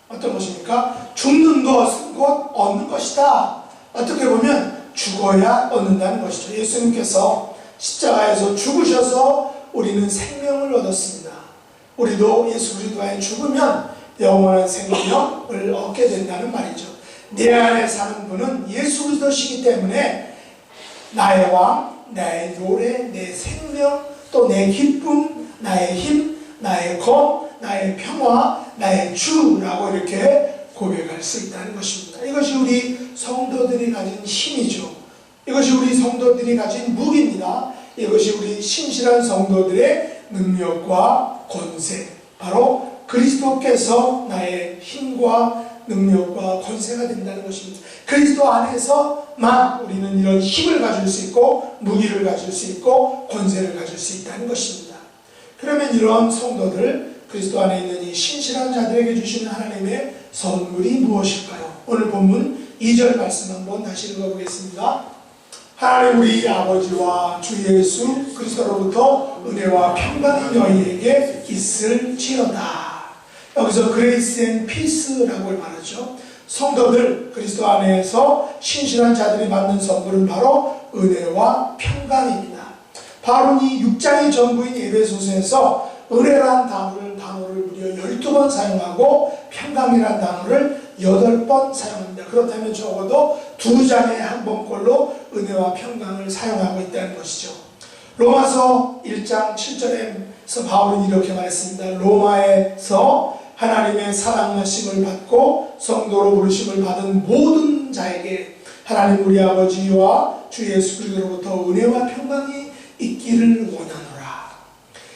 어떤 것입니까? 죽는 것은 곧 얻는 것이다. 어떻게 보면 죽어야 얻는다는 것이죠. 예수님께서 십자가에서 죽으셔서 우리는 생명을 얻었습니다. 우리도 예수 그리스도 안에 죽으면 영원한 생명을 얻게 된다는 말이죠. 내 안에 사는 분은 예수 그리스도시기 때문에 나의 왕, 나의 노래, 내 생명, 또 내 기쁨, 나의 힘, 나의 검, 나의 평화, 나의 주라고 이렇게 고백할 수 있다는 것입니다. 이것이 우리 성도들이 가진 힘이죠. 이것이 우리 성도들이 가진 무기입니다. 이것이 우리 신실한 성도들의 능력과 권세, 바로 그리스도께서 나의 힘과 능력과 권세가 된다는 것입니다. 그리스도 안에서만 우리는 이런 힘을 가질 수 있고 무기를 가질 수 있고 권세를 가질 수 있다는 것입니다. 그러면 이런 성도들, 그리스도 안에 있는 이 신실한 자들에게 주시는 하나님의 선물이 무엇일까요? 오늘 본문 2절 말씀 한번 다시 읽어보겠습니다. 하나님 우리 아버지와 주 예수 그리스도로부터 은혜와 평강이 너희에게 있을지어다. 여기서 grace and peace라고 말하죠. 성도들, 그리스도 안에서 신실한 자들이 받는 선물은 바로 은혜와 평강입니다. 바울이 6장이 전부인 에베소서에서 은혜란 단어를 무려 12번 사용하고 평강이란 단어를 8번 사용합니다. 그렇다면 적어도 2장에 한 번꼴로 은혜와 평강을 사용하고 있다는 것이죠. 로마서 1장 7절에서 바울은 이렇게 말했습니다. 로마에서 하나님의 사랑하심을 받고 성도로 부르심을 받은 모든 자에게 하나님 우리 아버지와 주 예수 그리스도로부터 은혜와 평강이 있기를 원하노라.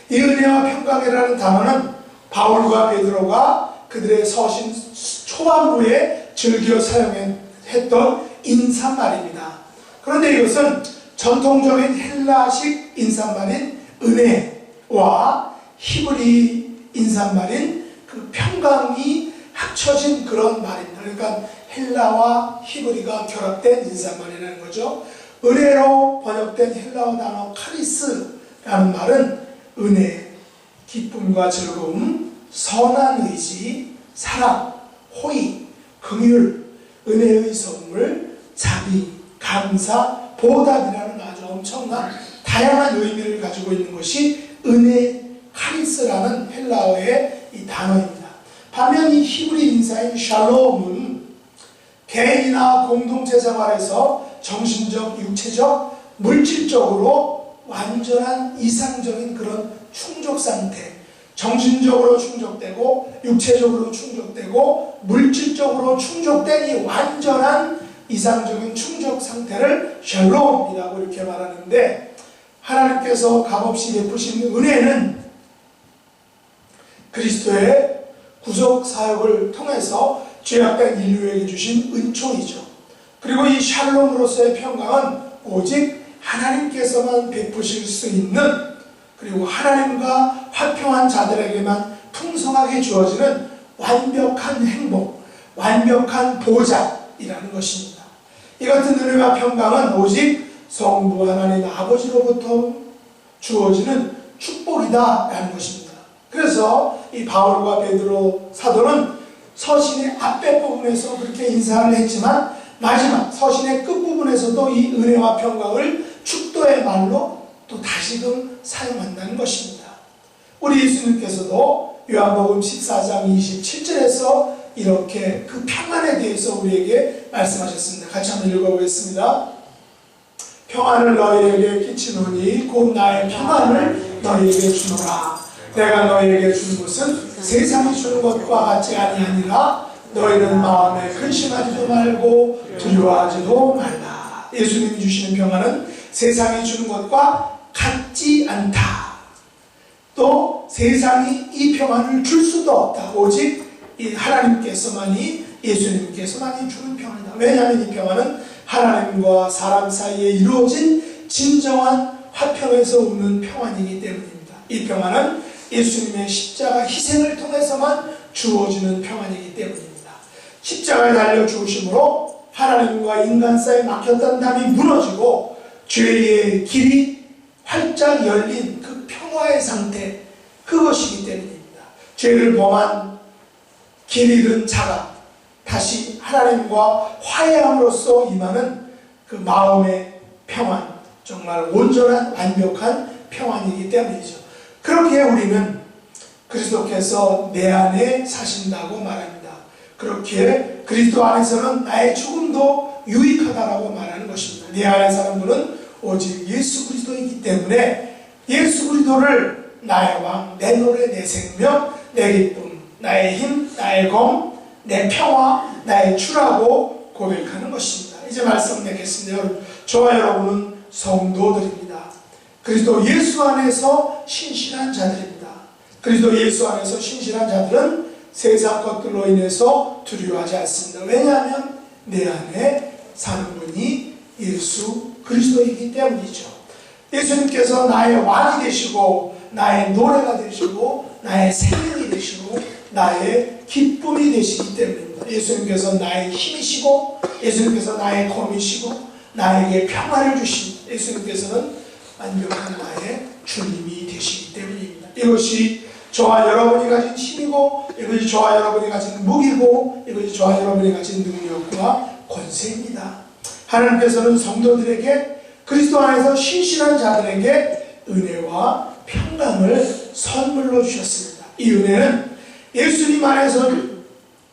이 은혜와 평강이라는 단어는 바울과 베드로가 그들의 서신 초반부에 즐겨 사용했던 인사말입니다. 그런데 이것은 전통적인 헬라식 인사말인 은혜와 히브리 인사말인 그 평강이 합쳐진 그런 말입니다. 그러니까 헬라와 히브리가 결합된 인사말이라는 거죠. 은혜로 번역된 헬라어 단어 카리스라는 말은 은혜, 기쁨과 즐거움, 선한 의지, 사랑, 호의, 긍휼, 은혜의 선물, 자비, 감사, 보답이라는 아주 엄청난 다양한 의미를 가지고 있는 것이 은혜, 카리스라는 헬라어의 이 단어입니다. 반면 이 히브리 인사인 샬롬은 개인이나 공동체 생활에서 정신적, 육체적, 물질적으로 완전한 이상적인 그런 충족 상태, 정신적으로 충족되고 육체적으로 충족되고 물질적으로 충족된 이 완전한 이상적인 충족 상태를 샬롬이라고 이렇게 말하는데, 하나님께서 값없이 베푸신 은혜는 그리스도의 구속 사역을 통해서 죄악된 인류에게 주신 은총이죠. 그리고 이 샬롬으로서의 평강은 오직 하나님께서만 베푸실 수 있는, 그리고 하나님과 화평한 자들에게만 풍성하게 주어지는 완벽한 행복, 완벽한 보장이라는 것입니다. 이 같은 은혜와 평강은 오직 성부 하나님 아버지로부터 주어지는 축복이다라는 것입니다. 그래서 이 바울과 베드로 사도는 서신의 앞부분에서 그렇게 인사를 했지만 마지막 서신의 끝부분에서도 이 은혜와 평강을 축도의 말로 또 다시금 사용한다는 것입니다. 우리 예수님께서도 요한복음 14장 27절에서 이렇게 그 평안에 대해서 우리에게 말씀하셨습니다. 같이 한번 읽어보겠습니다. 평안을 너희에게 끼치노니 곧 나의 평안을 너희에게 주노라. 내가 너희에게 준 것은 세상이 주는 것과 같지 아니하니라. 너희는 마음에 근심하지도 말고 두려워하지도 말라. 예수님이 주시는 평안은 세상이 주는 것과 같지 않다. 또 세상이 이 평안을 줄 수도 없다. 오직 이 하나님께서만이, 예수님께서만이 주는 평안이다. 왜냐하면 이 평안은 하나님과 사람 사이에 이루어진 진정한 화평에서 오는 평안이기 때문입니다. 이 평안은 예수님의 십자가 희생을 통해서만 주어지는 평안이기 때문입니다. 십자가에 달려 죽으심으로 하나님과 인간 사이에 막혔던 담이 무너지고 죄의 길이 활짝 열린 그 평화의 상태, 그것이기 때문입니다. 죄를 범한 길 잃은 자가 다시 하나님과 화해함으로써 임하는 그 마음의 평안, 정말 온전한 완벽한 평안이기 때문이죠. 그렇게 우리는 그리스도께서 내 안에 사신다고 말합니다. 그렇게 그리스도 안에서는 나의 죽음도 유익하다라고 말하는 것입니다. 내 안에 사는 분은 오직 예수 그리스도이기 때문에 예수 그리스도를 나의 왕, 내 노래, 내 생명, 내 기쁨, 나의 힘, 나의 검, 내 평화, 나의 주라고 고백하는 것입니다. 이제 말씀 맺겠습니다. 저와 여러분은 성도들입니다. 그리스도 예수 안에서 신실한 자들입니다. 그리스도 예수 안에서 신실한 자들은 세상 것들로 인해서 두려워하지 않습니다. 왜냐하면 내 안에 사는 분이 예수 그리스도이기 때문이죠. 예수님께서 나의 왕이 되시고 나의 노래가 되시고 나의 생명이 되시고 나의 기쁨이 되시기 때문입니다. 예수님께서 나의 힘이시고 예수님께서 나의 검이시고 나에게 평화를 주신 예수님께서는 완벽한 나의 주님이 되시기 때문입니다. 이것이 저와 여러분이 가진 힘이고 이것이 저와 여러분이 가진 무기고 이것이 저와 여러분이 가진 능력과 권세입니다. 하나님께서는 성도들에게 그리스도 안에서 신실한 자들에게 은혜와 평강을 선물로 주셨습니다. 이 은혜는 예수님 안에서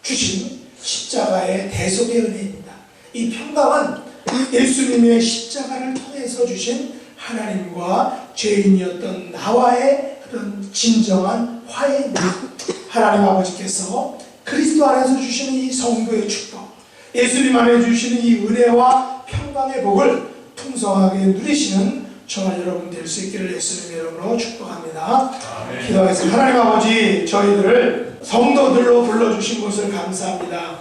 주신 십자가의 대속의 은혜입니다. 이 평강은 예수님의 십자가를 통해서 주신 하나님과 죄인이었던 나와의 그런 진정한 화해입니다. 하나님 아버지께서 그리스도 안에서 주시는 이 성도의 축복, 예수님 안에 주시는 이 은혜와 평강의 복을 풍성하게 누리시는 저와 여러분 될 수 있기를 예수님의 이름으로 축복합니다. 기도하겠습니다. 하나님 아버지, 저희들을 성도들로 불러주신 것을 감사합니다.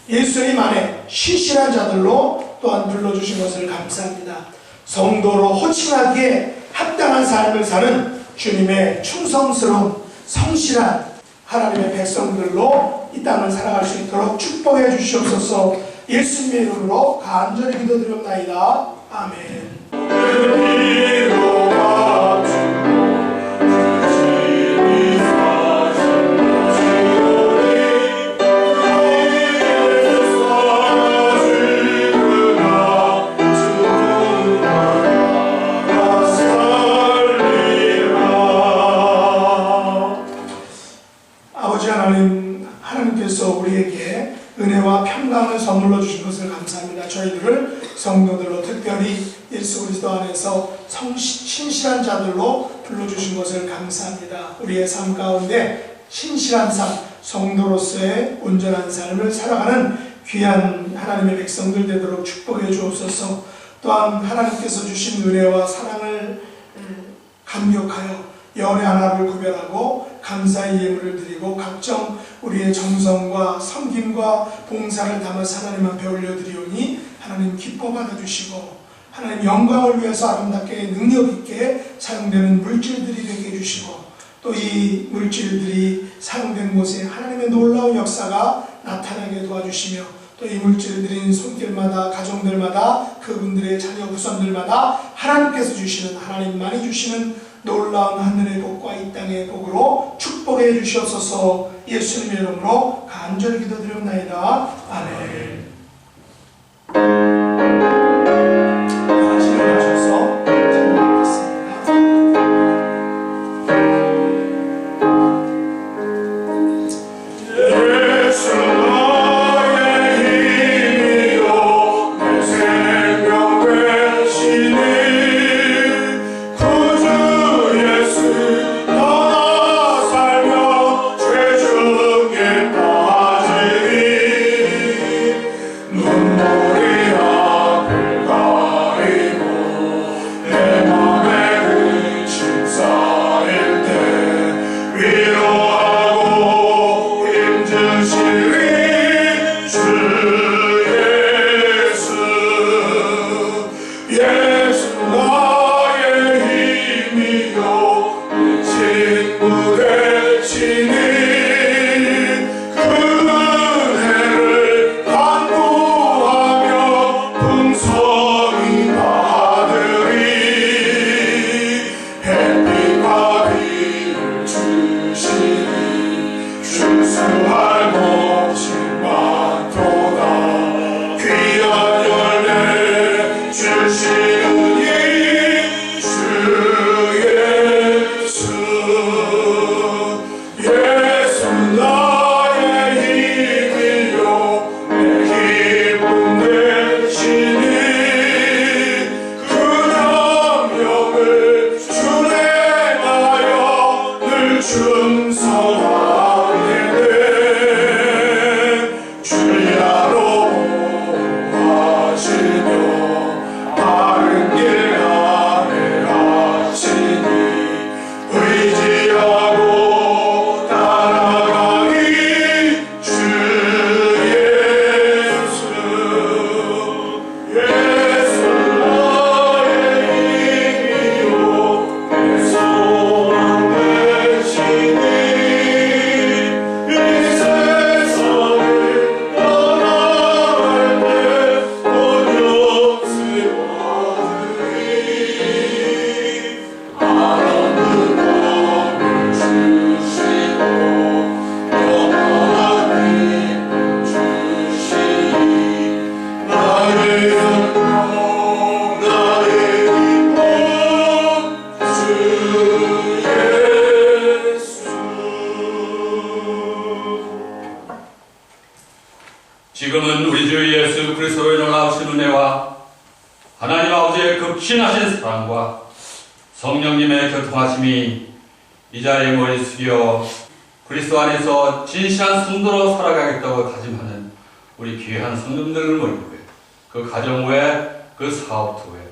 예수님 안에 신실한 자들로 또한 불러주신 것을 감사합니다. 성도로 호칭하기에 합당한 삶을 사는 주님의 충성스러운 성실한 하나님의 백성들로 이 땅을 살아갈 수 있도록 축복해 주시옵소서. 예수님의 이름으로 간절히 기도드립나이다. 아멘. 하나님께서 우리에게 은혜와 평강을 선물로 주신 것을 감사합니다. 저희들을 성도들로 특별히 예수 그리스도 안에서 신실한 자들로 불러주신 것을 감사합니다. 우리의 삶 가운데 신실한 삶, 성도로서의 온전한 삶을 살아가는 귀한 하나님의 백성들 되도록 축복해 주옵소서. 또한 하나님께서 주신 은혜와 사랑을 감격하여 연애 하나를 구별하고 감사의 예물을 드리고 각종 우리의 정성과 섬김과 봉사를 담아서 하나님 앞에 올려드리오니 하나님 기뻐 받아주시고 하나님 영광을 위해서 아름답게 능력있게 사용되는 물질들이 되게 해주시고 또 이 물질들이 사용된 곳에 하나님의 놀라운 역사가 나타나게 도와주시며 또 이 물질들인 손길마다 가정들마다 그분들의 자녀 후손들마다 하나님께서 주시는 하나님만이 주시는 놀라운 하늘의 복과 이 땅의 복으로 축복해 주시옵소서. 예수님의 이름으로 간절히 기도드립나이다. 아멘. 다시 일어나셔서 찬양하겠습니다. 예수 나의 힘이요 내 생명 되시니 살며 죄 중에 빠지니 되시니 그 은혜를 간구하며 풍성히 받으리. 햇빛과 비를 주시니 준수할 것이 많도다. 귀한 열매 주시는 이 주 예수. 예수 나의 힘이요 내 기쁨 되시니 그 명령을 준행하여 늘 충성하게 돼. 주야로 하시며 바른 길 안에 하시니 의지하고 따라가리. 주 예수. 예수 나의 힘이요 내 소망 되시니 이 세상을 떠나갈 때 온전히 얻으리. 아름다운 법을 주시고 영원한 힘을 주시니 나의 영광 나의 기쁨 주 예수. 지금은 우리 주 예수 그리스도의 놀라우신 은혜와 하나님 아버지의 극진하신 사랑과 성령님의 교통하심이 이 자리에 머리 숙여 그리스도 안에서 진실한 성도로 살아가겠다고 다짐하는 우리 귀한 성도들을 머리 위에 그 가정 외에 그 사업도 외에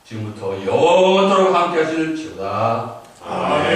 지금부터 영원토록 함께 하실지어다. 아멘.